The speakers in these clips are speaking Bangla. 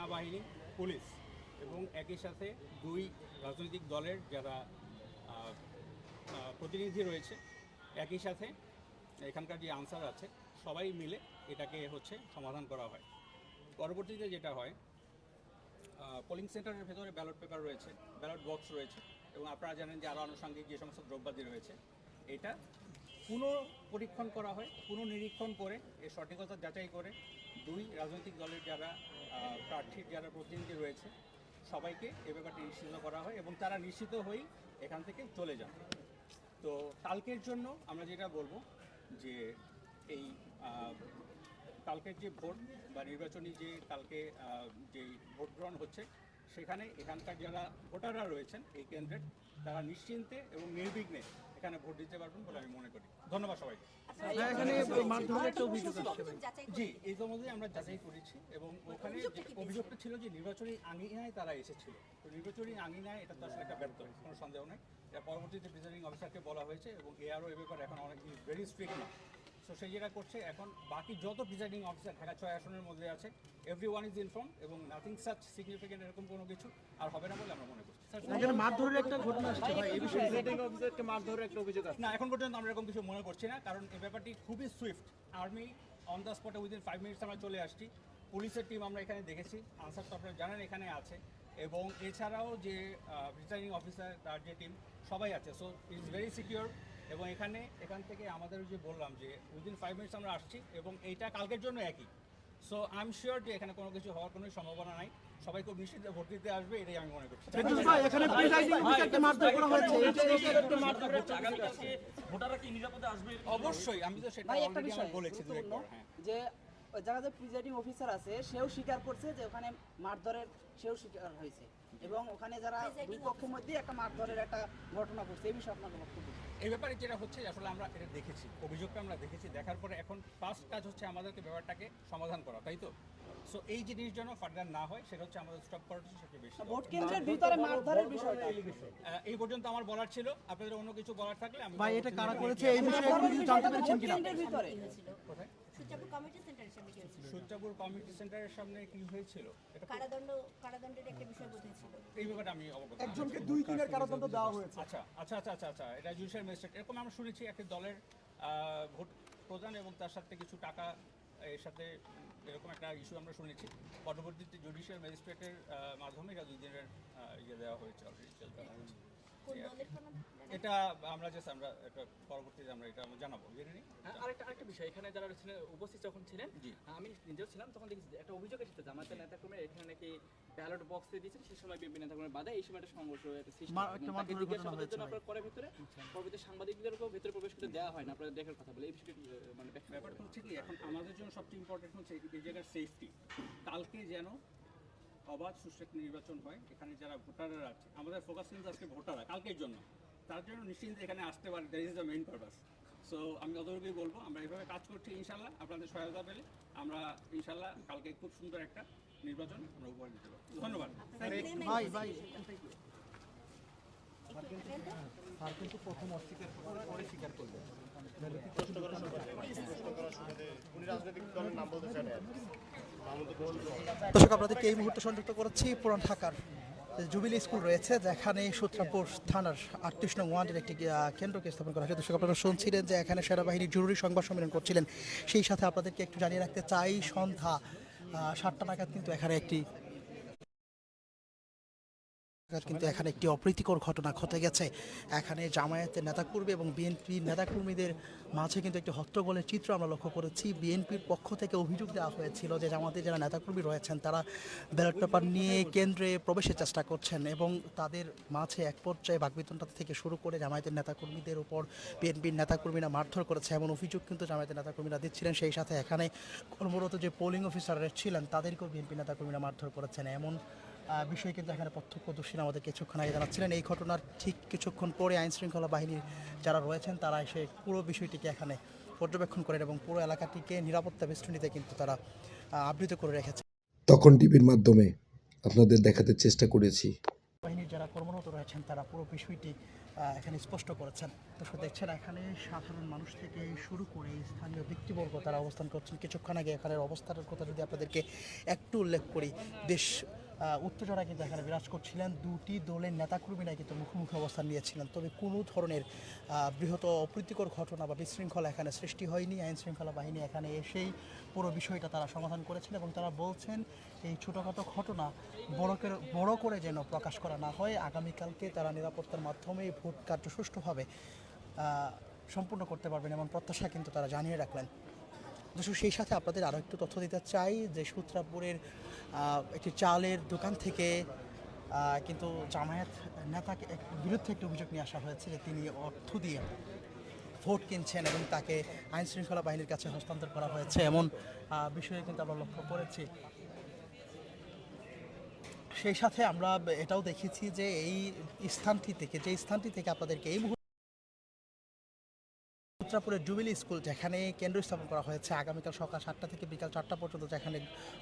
সেনাবাহিনী, পুলিশ এবং একই সাথে দুই রাজনৈতিক দলের যারা প্রতিনিধি রয়েছে, একই সাথে এখানকার যে আনসার আছে, সবাই মিলে এটাকে সমাধান করা হয়। পরবর্তীতে যেটা হয়, পোলিং সেন্টারের ভেতরে ব্যালট পেপার রয়েছে, ব্যালট বক্স রয়েছে এবং আপনারা জানেন যে আরও আনুষঙ্গিক যে সমস্ত দ্রব্যাদি রয়েছে, এটা পুনঃপরীক্ষণ করা হয়। পুনঃনিরীক্ষণ করে এর সঠিকতা যাচাই করে দুই রাজনৈতিক দলের যারা প্রার্থীর যারা প্রতিনিধি রয়েছে সবাইকে এ ব্যাপারটি নিশ্চিত করা হয় এবং তারা নিশ্চিত হয়েই এখান থেকে চলে যান। তো কালকের জন্য আমরা যেটা বলবো যে এই কালকের যে ভোট বা নির্বাচনী যে কালকে যে ভোট গ্রহণ হচ্ছে, সেখানে এখানকার যারা ভোটাররা রয়েছেন এই কেন্দ্রের, তারা নিশ্চিন্তে এবং নির্বিঘ্নে এখানে ভোট দিতে পারবেন বলে আমি মনে করি। ধন্যবাদ সবাইকে। জি, এই সম্বন্ধে আমরা যাচাই করেছি এবং ওখানে অভিযোগটা ছিল যে নির্বাচনী আঙিনায় তারা এসেছিল। তো নির্বাচনী আঙিনায় এটা তো আসলে একটা ব্যর্থ, কোনো সন্দেহ নেই। এটা পরবর্তীতে প্রিজাইডিং অফিসারকে বলা হয়েছে এবং এআরও এ ব্যাপারে এখন অনেক ভেরি স্ট্রিক্ট না। তো সে যেটা করছে, এখন বাকি যত প্রিজাইডিং অফিসার ঢাকা 6 আসনের মধ্যে আছে, এভরি ওয়ান ইজ ইনফর্ম এবং নাথিং সাচ সিগনিফিকেন্ট এরকম কোনো কিছু আর হবে না বলে আমরা মনে করছি। মারধরের একটা ঘটনা আসছে ভাই, এই বিষয়ে প্রিজাইডিং অফিসারকে মারধরের একটা অভিযোগ আছে না, এখন পর্যন্ত আমরা এরকম কিছু মনে করছি না, কারণ এই ব্যাপারটি খুবই সুইফট। আর্মি অন দ্য স্পটে উইদিন 5 মিনিটস আমরা চলে আসছি। পুলিশের টিম আমরা এখানে দেখেছি, আনসার তো আপনারা জানেন এখানে আছে এবং এছাড়াও যে প্রিজাইডিং অফিসার তার যে টিম সবাই আছে। So it is very secure এবং এখান থেকে আমাদের যে বললাম যে উইদিন 5 মিনিটস আমরা আসছি এবং এইটা কালকের জন্য একই। সো আই এম শিওর যে এখানে কোনো কিছু হওয়ার কোনো সম্ভাবনা নাই। সবাই খুব নিশ্চিত ভোট দিতে আসবে, এটাই আমি মনে করছি। অবশ্যই, আমি তো সেটা অলরেডি বলেছি যে যারা যে প্রিজাইডিং অফিসার আছে সেও স্বীকার করছে যে ওখানে মারধরের সেও স্বীকার হয়েছে এবং ওখানে যারা দুই পক্ষের মধ্যে একটা মারধরের একটা ঘটনা ঘটছে। এই বিষয়ে আপনার বক্তব্য? এই ব্যাপারে যেটা হচ্ছে আসলে আমরা এটা দেখেছি, অভিযোগটা আমরা দেখেছি, দেখার পরে এখন ফার্স্ট কাজ হচ্ছে আমাদেরকে ব্যাপারটাকে সমাধান করা, তাই তো? সো এই জিনিস যেন ফার্দার না হয় সেটা হচ্ছে আমাদের স্টপ করাটা সবচেয়ে বেশি। ভোট কেন্দ্রের ভিতরে মারধরের বিষয়টা এই পর্যন্ত আমার বলার ছিল। আপনাদের অন্য কিছু বলার থাকলে আমি ভাই এটা কারা করেছে এই বিষয়ে আপনি কিছু জানতে পেরেছেন কিনা? ভিতরে কোথায়? সুচাপুর কমিউনিটি সেন্টারের সামনে কি হয়েছিল? সুচাপুর কমিউনিটি সেন্টারের সামনে কি হয়েছিল? এটা কারাদণ্ডের একটা বিষয় বোঝাচ্ছিল। এই ব্যাপারে আমি অবগত। একজনকে 2 দিনের কারাদণ্ড দেওয়া হয়েছে। আচ্ছা, এটা জুডিশিয়াল ম্যাজিস্ট্রেট, এরকম আমরা শুনেছি একটি দলের ভোট প্রদান এবং তার সাথে কিছু টাকা এর সাথে এরকম একটা ইস্যু আমরা শুনেছি। পরবর্তীতে জুডিশিয়াল ম্যাজিস্ট্রেটের মাধ্যমে এটা 2 দিনের দেওয়া হয়েছে অলরেডি। এটা আমরা এটা পরবর্তীতে আমরা এটা জানাবো, জেনে নিই। আরেকটা বিষয়, এখানে যারা উপস্থিত যখন ছিলেন, আমি নিজেও ছিলাম, তখন দেখেছি একটা অভিযোগ এসেছে জামায়াতের নেতাকর্মীরা এখানে নাকি ব্যালট বক্স দিয়েছেন, সেই সময় বিএনপি নেতাকর্মীরা বাধা, এই সময় একটা সংঘর্ষ আপনার ভিতরে পরবর্তী সাংবাদিকদেরকেও ভেতরে প্রবেশ করতে দেওয়া হয় না, আপনারা দেখার কথা বলে এই বিষয়টি মানে ব্যাপারটা হচ্ছে কি, এখন আমাদের জন্য সবচেয়ে ইম্পর্টেন্ট হচ্ছে এই জায়গার সেফটি। কালকে যেন অবাধ সুষ্ঠু নির্বাচন হয়, এখানে যারা ভোটাররা আছে, আমাদের ফোকাস কিন্তু আজকে ভোটাররা, কালকের জন্য, তার জন্য নিশ্চিন্তে এখানে আসতে পারে। That is the main purpose. So আমি অতটুকুই বলবো, আমরা এইভাবে কাজ করছি। ইনশাল্লাহ আপনাদের সহায়তা পেলে আমরা ইনশাল্লাহ কালকে খুব সুন্দর একটা নির্বাচন আমরা উপহার দিতে পারবো। ধন্যবাদ। ভাই স্যার কিন্তু প্রথম অস্বীকার করার পরে স্বীকার করলেন। দর্শক, আপনাদেরকে এই মুহূর্তে সংযুক্ত করেছি পুরান ঢাকার জুবিলি স্কুল রয়েছে, যেখানে সূত্রাপুর থানার 38 নং ওয়ার্ডের একটি কেন্দ্রকে স্থাপন করা হয়েছে। দর্শক, আপনারা শুনছিলেন যে এখানে সেনাবাহিনীর জরুরি সংবাদ সম্মেলন করছিলেন। সেই সাথে আপনাদেরকে একটু জানিয়ে রাখতে চাই, সন্ধ্যা 7টা নাগাদ কিন্তু এখানে একটি অপ্রীতিকর ঘটনা ঘটে গেছে। এখানে জামায়াতের নেতাকর্মী এবং বিএনপির নেতাকর্মীদের মাঝে কিন্তু একটি হট্টগোলের চিত্র আমরা লক্ষ্য করেছি। বিএনপির পক্ষ থেকে অভিযোগ দেওয়া হয়েছিল যে জামায়াতের যারা নেতাকর্মী রয়েছেন তারা ব্যালট পেপার নিয়ে কেন্দ্রে প্রবেশের চেষ্টা করছেন এবং তাদের মাঝে এক পর্যায়ে বাকবিতণ্ডা থেকে শুরু করে জামায়াতের নেতাকর্মীদের উপর বিএনপির নেতাকর্মীরা মারধর করেছে এমন অভিযোগ কিন্তু জামায়াতের নেতাকর্মীরা দিচ্ছিলেন। সেই সাথে এখানে কর্মরত যে পোলিং অফিসাররা ছিলেন তাদেরকেও বিএনপি নেতাকর্মীরা মারধর করেছেন এমন বিষয় কিন্তু এখানে প্রত্যক্ষদর্শীরা আমাদের কিছুক্ষণ আগে জানাচ্ছিলেন। এই ঘটনার ঠিক কিছুক্ষণ পরে আইনশৃঙ্খলা বাহিনীর যারা রয়েছেন তারা এসে পুরো বিষয়টিকে এখানে পর্যবেক্ষণ করেন এবং পুরো এলাকাটিকে নিরাপত্তা বেষ্টনীতে কিন্তু তারা আবৃত করে রেখেছে। তখন টিভির মাধ্যমে আপনাদের দেখাতে চেষ্টা করেছি। বাহিনীর যারা কর্মরত রয়েছেন তারা পুরো বিষয়টি এখানে স্পষ্ট করেছেন। দর্শক দেখছেন এখানে সাধারণ মানুষ থেকে শুরু করে স্থানীয় ব্যক্তিবর্গ তারা অবস্থান করছেন। কিছুক্ষণ আগে এখানের অবস্থানের কথা যদি আপনাদেরকে একটু উল্লেখ করি, বেশ উত্তেজনা কিন্তু এখানে বিরাজ করছিলেন। দুটি দলের নেতাকর্মীরা কিন্তু মুখোমুখি অবস্থান নিয়েছিলেন, তবে কোনো ধরনের বৃহৎ অপ্রীতিকর ঘটনা বা বিশৃঙ্খলা এখানে সৃষ্টি হয়নি। আইন শৃঙ্খলা বাহিনী এখানে এসেই পুরো বিষয়টা তারা সমাধান করেছেন এবং তারা বলছেন এই ছোটোখাটো ঘটনা বড় করে যেন প্রকাশ করা না হয়। আগামীকালকে তারা নিরাপত্তার মাধ্যমে ভোট কার্য সুষ্ঠুভাবে সম্পূর্ণ করতে পারবেন এমন প্রত্যাশা কিন্তু তারা জানিয়ে রাখলেন। দর্শক সেই সাথে আপনাদের আরও একটু তথ্য দিতে চাই যে সূত্রাপুরের একটি চালের দোকান থেকে কিন্তু জামায়াত নেতাকে বিরুদ্ধে একটি অভিযোগ নিয়ে আসা হয়েছে যে তিনি অর্থ দিয়ে ভোট কিনছেন এবং তাকে আইন শৃঙ্খলা বাহিনীর কাছে হস্তান্তর করা হয়েছে এমন বিষয়ে কিন্তু আমরা লক্ষ্য করেছি। সেই সাথে আমরা এটাও দেখেছি যে এই স্থানটি থেকে আপনাদেরকে এই সূত্রাপুরের জুবিলি স্কুল যেখানে কেন্দ্র স্থাপন করা হয়েছে আগামীকাল সকাল 7টা থেকে বিকাল 4টা পর্যন্ত, যেখানে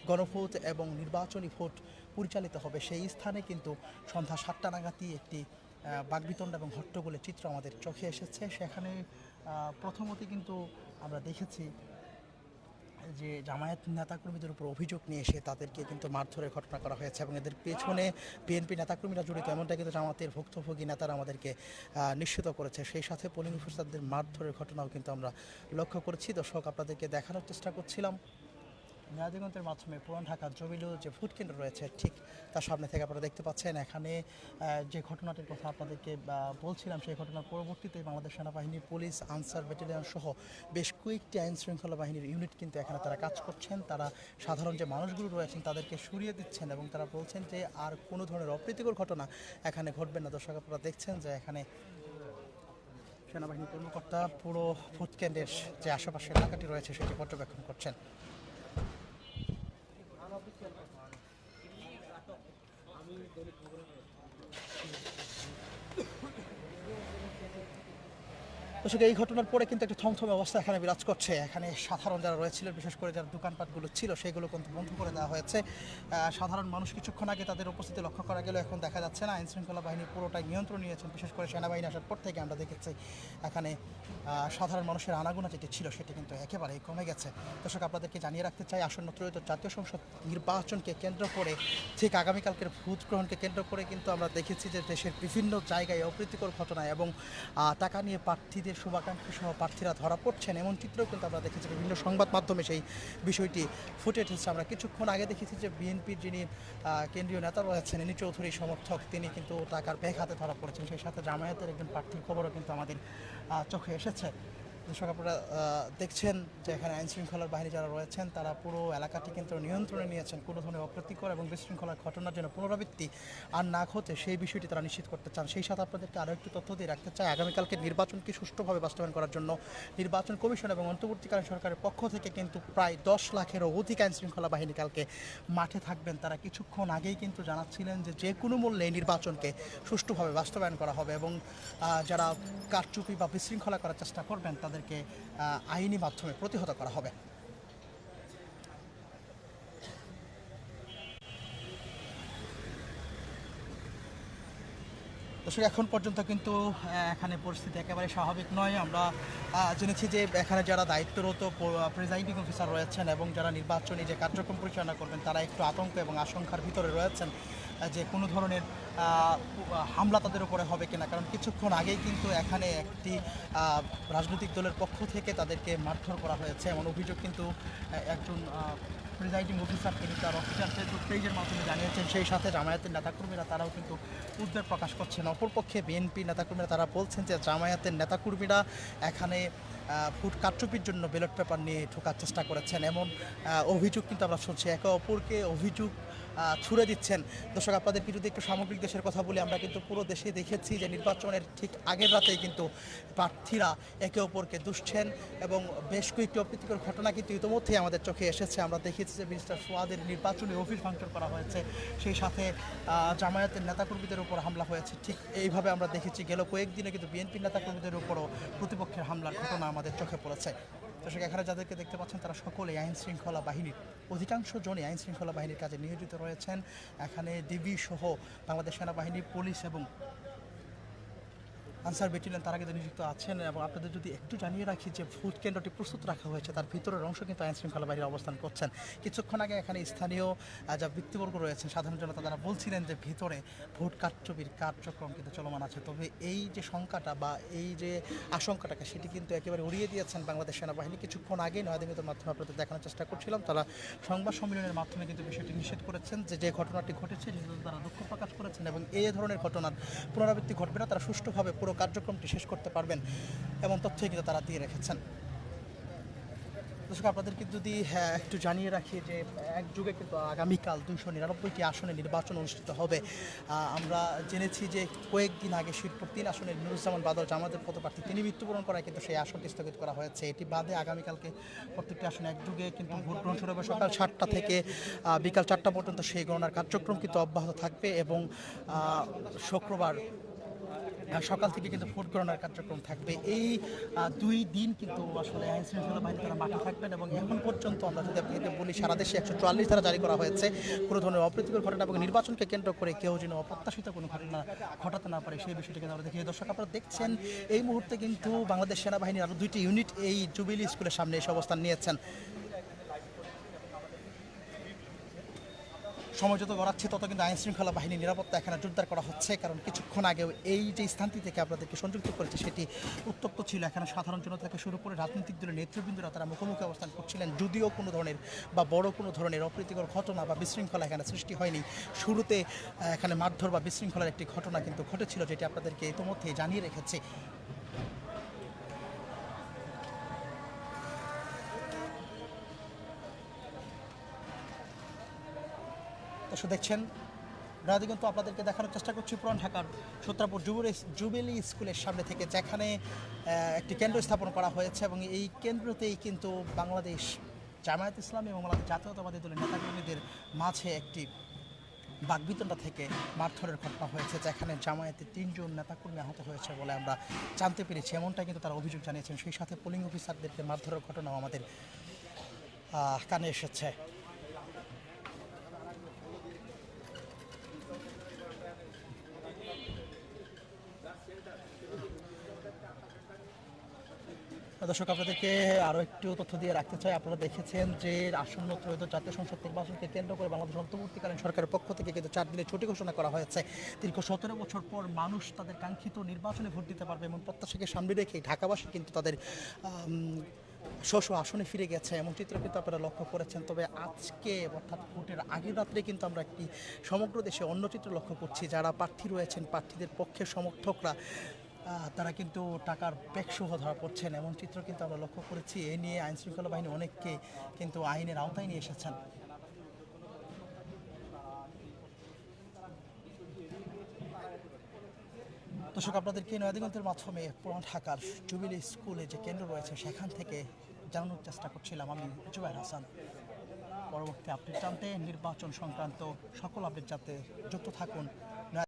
গণভোট এবং নির্বাচনী ভোট পরিচালিত হবে, সেই স্থানে কিন্তু সন্ধ্যা 7টা নাগাদই একটি বাকবিতণ্ড এবং হট্টগোলের চিত্র আমাদের চোখে এসেছে। সেখানে প্রথমত কিন্তু আমরা দেখেছি যে জামায়াত নেতাকর্মীদের উপর অভিযোগ নিয়ে এসে তাদেরকে কিন্তু মারধরের ঘটনা করা হয়েছে এবং এদের পেছনে বিএনপি নেতাকর্মীরা জড়িত এমনটা কিন্তু জামাতের ভুক্তভোগী নেতারা আমাদেরকে নিশ্চিত করেছে। সেই সাথে পোলিং অফিসারদের মারধরের ঘটনাও কিন্তু আমরা লক্ষ্য করেছি। দর্শক আপনাদেরকে দেখানোর চেষ্টা করছিলাম মেয়াদিগঞ্জের মাধ্যমে পুরান ঢাকার জমিলো যে ভোট কেন্দ্র রয়েছে ঠিক তার সামনে থেকে আপনারা দেখতে পাচ্ছেন এখানে যে ঘটনাটির কথা আপনাদেরকে বলছিলাম, সেই ঘটনার পরবর্তীতে বাংলাদেশ সেনাবাহিনী, পুলিশ, আনসার ব্যাটালিয়ন সহ বেশ কয়েকটি আইন শৃঙ্খলা বাহিনীর ইউনিট কিন্তু এখানে তারা কাজ করছেন। তারা সাধারণ যে মানুষগুলো রয়েছেন তাদেরকে সরিয়ে দিচ্ছেন এবং তারা বলছেন যে আর কোনো ধরনের অপ্রীতিকর ঘটনা এখানে ঘটবে না। দর্শক আপনারা দেখছেন যে এখানে সেনাবাহিনী কর্মকর্তা পুরো ভোট কেন্দ্রের যে আশেপাশে এলাকাটি রয়েছে সেটি পর্যবেক্ষণ করছেন। দর্শক এই ঘটনার পরে কিন্তু একটা থমথমে অবস্থা এখানে বিরাজ করছে। এখানে সাধারণ যারা রয়েছিল, বিশেষ করে যারা দোকানপাটগুলো ছিল সেগুলো কিন্তু বন্ধ করে দেওয়া হয়েছে। সাধারণ মানুষ কিছুক্ষণ আগে তাদের উপস্থিতি লক্ষ্য করা গেলেও এখন দেখা যাচ্ছে না। আইন শৃঙ্খলা বাহিনী পুরোটাই নিয়ন্ত্রণ নিয়েছেন। বিশেষ করে সেনাবাহিনী আসার পর থেকে আমরা দেখেছি এখানে সাধারণ মানুষের আনাগোনা যেটি ছিল সেটি কিন্তু একেবারেই কমে গেছে। দর্শক আপনাদেরকে জানিয়ে রাখতে চাই আসন্ন ত্রয়োদশ জাতীয় সংসদ নির্বাচনকে কেন্দ্র করে ঠিক আগামীকালকের ভোট গ্রহণকে কেন্দ্র করে কিন্তু আমরা দেখেছি যে দেশের বিভিন্ন জায়গায় অপ্রীতিকর ঘটনা এবং টাকা নিয়ে প্রার্থীদের শুভাকাঙ্ক্ষী সহ প্রার্থীরা ধরা পড়ছেন এমন চিত্রও কিন্তু আমরা দেখেছি বিভিন্ন সংবাদ মাধ্যমে সেই বিষয়টি ফুটে উঠেছে। আমরা কিছুক্ষণ আগে দেখেছি যে বিএনপির যিনি কেন্দ্রীয় নেতা রয়েছেন এনি চৌধুরী সমর্থক তিনি কিন্তু টাকার ব্যাগ হাতে ধরা পড়েছেন। সেই সাথে জামায়াতের একজন প্রার্থীর খবরও কিন্তু আমাদের চোখে এসেছে। দর্শক আপনারা দেখছেন যে এখানে আইন শৃঙ্খলার বাহিনী যারা রয়েছেন তারা পুরো এলাকাটি কিন্তু নিয়ন্ত্রণে নিয়েছেন। কোনো ধরনের অপ্রীতিকর এবং বিশৃঙ্খলার ঘটনার যেন পুনরাবৃত্তি আর না ঘটে সেই বিষয়টি তারা নিশ্চিত করতে চান। সেই সাথে আপনাদেরকে আরও একটু তথ্য দিয়ে রাখতে চাই আগামীকালকে নির্বাচনকে সুষ্ঠুভাবে বাস্তবায়ন করার জন্য নির্বাচন কমিশন এবং অন্তর্বর্তীকালীন সরকারের পক্ষ থেকে কিন্তু প্রায় 10 লাখেরও অধিক আইন শৃঙ্খলা বাহিনী কালকে মাঠে থাকবেন। তারা কিছুক্ষণ আগেই কিন্তু জানাচ্ছিলেন যে কোনো মূল্যে নির্বাচনকে সুষ্ঠুভাবে বাস্তবায়ন করা হবে এবং যারা কারচুপি বা বিশৃঙ্খলা করার চেষ্টা করবেন তাদেরকে আইনি মাধ্যমে প্রতিহত করা হবে। দর্শক এখন পর্যন্ত কিন্তু এখানে পরিস্থিতি একেবারে স্বাভাবিক নয়। আমরা জেনেছি যে এখানে যারা দায়িত্বরত প্রিজাইডিং অফিসার রয়েছেন এবং যারা নির্বাচনী যে কার্যক্রম পরিচালনা করবেন তারা একটু আতঙ্ক এবং আশঙ্কার ভিতরে রয়েছেন যে কোনো ধরনের হামলা তাদের উপরে হবে কিনা, কারণ কিছুক্ষণ আগেই কিন্তু এখানে একটি রাজনৈতিক দলের পক্ষ থেকে তাদেরকে মারধর করা হয়েছে এমন অভিযোগ কিন্তু একজন প্রিজাইডিং অফিসার তিনি তার অফিসিয়াল ফেসবুক পেজের মাধ্যমে জানিয়েছেন। সেই সাথে জামায়াতের নেতাকর্মীরা তারাও কিন্তু উদ্বেগ প্রকাশ করছেন। অপরপক্ষে বিএনপি নেতাকর্মীরা তারা বলছেন যে জামায়াতের নেতাকর্মীরা এখানে ভোট কারচুপির জন্য ব্যালট পেপার নিয়ে ঢোকার চেষ্টা করেছেন এমন অভিযোগ কিন্তু আমরা শুনছি। একে অপরকে অভিযোগ ছুড়ে দিচ্ছেন। দর্শক আপনাদেরকে যদি একটু সামগ্রিক দেশের কথা বলি, আমরা কিন্তু পুরো দেশে দেখেছি যে নির্বাচনের ঠিক আগের রাতেই কিন্তু প্রার্থীরা একে অপরকে দুষছেন এবং বেশ কয়েকটি অপ্রীতিকর ঘটনা কিন্তু ইতিমধ্যেই আমাদের চোখে এসেছে। আমরা দেখেছি যে মিস্টার ফুয়াদের নির্বাচনী অফিস ভাঙচুর করা হয়েছে, সেই সাথে জামায়াতের নেতাকর্মীদের উপর হামলা হয়েছে। ঠিক এইভাবে আমরা দেখেছি গেল কয়েকদিনে কিন্তু বিএনপির নেতাকর্মীদের উপরও প্রতিপক্ষের হামলার ঘটনা আমাদের চোখে পড়েছে। দর্শক এখানে যাদেরকে দেখতে পাচ্ছেন তারা সকলে আইন শৃঙ্খলা বাহিনীর অধিকাংশ জনই আইন শৃঙ্খলা বাহিনীর কাজে নিয়োজিত রয়েছেন। এখানে ডিবি সহ বাংলাদেশ সেনাবাহিনী, পুলিশ এবং আনসার ব্যাটালিয়ন তারা কিন্তু নিযুক্ত আছেন এবং আপনাদের যদি একটু জানিয়ে রাখি যে ভোট কেন্দ্রটি প্রস্তুত রাখা হয়েছে তার ভিতরের অংশ কিন্তু আইন শৃঙ্খলা বাহিনী অবস্থান করছেন। কিছুক্ষণ আগে এখানে স্থানীয় যা ব্যক্তিবর্গ রয়েছেন সাধারণ জনতা তারা বলছিলেন যে ভিতরে ভোট কারচুপির কার্যক্রম কিন্তু চলমান আছে। তবে এই যে শঙ্কাটা বা এই যে আশঙ্কাটাকে সেটি কিন্তু একেবারে উড়িয়ে দিয়েছেন বাংলাদেশ সেনাবাহিনী। কিছুক্ষণ আগে নয়াদিগন্তের মাধ্যমে আপনাদের দেখানোর চেষ্টা করছিলাম, তারা সংবাদ সম্মেলনের মাধ্যমে কিন্তু বিষয়টি নিষেধ করেছেন যে ঘটনাটি ঘটেছে সেটাতে তারা দুঃখ প্রকাশ করেছেন এবং এই ধরনের ঘটনার পুনরাবৃত্তি ঘটবে না, তারা সুষ্ঠুভাবে পুরো কার্যক্রমটি শেষ করতে পারবেন এমন তথ্যই কিন্তু তারা দিয়ে রেখেছেন। দর্শক আপনাদেরকে যদি একটু জানিয়ে রাখি যে এক যুগে কিন্তু আগামীকাল 299টি আসনে নির্বাচন অনুষ্ঠিত হবে। আমরা জেনেছি যে কয়েকদিন আগে শিরপুর 3 আসনের নুরুজ্জামান বাদল জামাতের পদপ্রার্থী তিনি মৃত্যুবরণ করায় কিন্তু সেই আসনটি স্থগিত করা হয়েছে। এটি বাদে আগামীকালকে প্রত্যেকটি আসনে এক যুগে কিন্তু ভোট গ্রহণ শুরু হবে সকাল 7টা থেকে বিকাল 4টা পর্যন্ত সেই গণনার কার্যক্রম কিন্তু অব্যাহত থাকবে এবং শুক্রবার সকাল থেকে কিন্তু ভোট গণনার কার্যক্রম থাকবে। এই 2 দিন কিন্তু আসলে আইন শৃঙ্খলা বাহিনী তারা মাঠে থাকবেন এবং এখন পর্যন্ত আমরা যদি আপনাকে বলি সারা দেশে 144 ধারা জারি করা হয়েছে। কোনো ধরনের অপ্রীতিকর ঘটনা এবং নির্বাচনকে কেন্দ্র করে কেউ যেন অপ্রত্যাশিত কোনো ঘটনা ঘটাতে না পারে সেই বিষয়টি কিন্তু আমরা দেখি। দর্শক আপনারা দেখছেন এই মুহূর্তে কিন্তু বাংলাদেশ সেনাবাহিনীর আরও 2টি ইউনিট এই জুবিলি স্কুলের সামনে এসে অবস্থান নিয়েছেন। সময় যত গড়াচ্ছে তত কিন্তু আইন শৃঙ্খলা বাহিনীর নিরাপত্তা এখানে জোরদার করা হচ্ছে, কারণ কিছুক্ষণ আগেও এই যে স্থানটি থেকে আপনাদেরকে সংযুক্ত করেছে সেটি উত্তপ্ত ছিল। এখানে সাধারণ জনতা থেকে শুরু করে রাজনৈতিক দলের নেতৃবৃন্দরা তারা মুখোমুখি অবস্থান করছিলেন। যদিও কোনো ধরনের বা বড় কোনো ধরনের অপ্রীতিকর ঘটনা বা বিশৃঙ্খলা এখানে সৃষ্টি হয়নি। শুরুতে এখানে মারধর বা বিশৃঙ্খলার একটি ঘটনা কিন্তু ঘটেছিল, যেটি আপনাদেরকে ইতিমধ্যেই জানিয়ে রেখেছি। দর্শক দেখছেন রাধিগন্ত আপনাদেরকে দেখানোর চেষ্টা করছি পুরান ঢাকার সূত্রাপুর জুবিলি স্কুলের সামনে থেকে, যেখানে একটি কেন্দ্র স্থাপন করা হয়েছে এবং এই কেন্দ্রতেই কিন্তু বাংলাদেশ জামায়াত ইসলামী এবং বাংলাদেশ জাতীয়তাবাদী দলের নেতাকর্মীদের মাঝে একটি বাকবিতণ্ডা থেকে মারধরের ঘটনা হয়েছে, যেখানে জামায়াতের 3 জন নেতাকর্মী আহত হয়েছে বলে আমরা জানতে পেরেছি। এমনটাই কিন্তু তারা অভিযোগ জানিয়েছেন। সেই সাথে পোলিং অফিসারদেরকে মারধরের ঘটনাও আমাদের কানে এসেছে। দর্শক আপনাদেরকে আরও একটু তথ্য দিয়ে রাখতে চাই। আপনারা দেখেছেন যে আসন্ন ত্রয়োদশ জাতীয় সংসদ নির্বাচনকে কেন্দ্র করে বাংলাদেশ অন্তর্বর্তীকালীন সরকারের পক্ষ থেকে কিন্তু 4 দিনের ছুটি ঘোষণা করা হয়েছে। দীর্ঘ 17 বছর পর মানুষ তাদের কাঙ্ক্ষিত নির্বাচনে ভোট দিতে পারবে এমন প্রত্যাশাকে সামনে রেখে ঢাকাবাসী কিন্তু তাদের স্ব আসনে ফিরে গেছে এমন চিত্র কিন্তু আপনারা লক্ষ্য করেছেন। তবে আজকে অর্থাৎ ভোটের আগের রাত্রে কিন্তু আমরা একটি সমগ্র দেশে অন্য চিত্র লক্ষ্য করছি। যারা প্রার্থী রয়েছেন প্রার্থীদের পক্ষের সমর্থকরা তারা কিন্তু টাকার ব্যাগসহ ধরা পড়ছেন এমন চিত্র কিন্তু আমরা লক্ষ্য করেছি। এ নিয়ে আইন শৃঙ্খলা বাহিনী অনেককে কিন্তু আইনের আওতায় নিয়ে এসেছেন। দর্শক আপনাদেরকে নয়াদিগন্তের মাধ্যমে পুরান ঢাকার জুবিলি স্কুলে যে কেন্দ্র রয়েছে সেখান থেকে জানানোর চেষ্টা করছিলাম আমি জুবাইর হাসান। পরবর্তী আপডেট জানতে নির্বাচন সংক্রান্ত সকল আপডেট জানতে যুক্ত থাকুন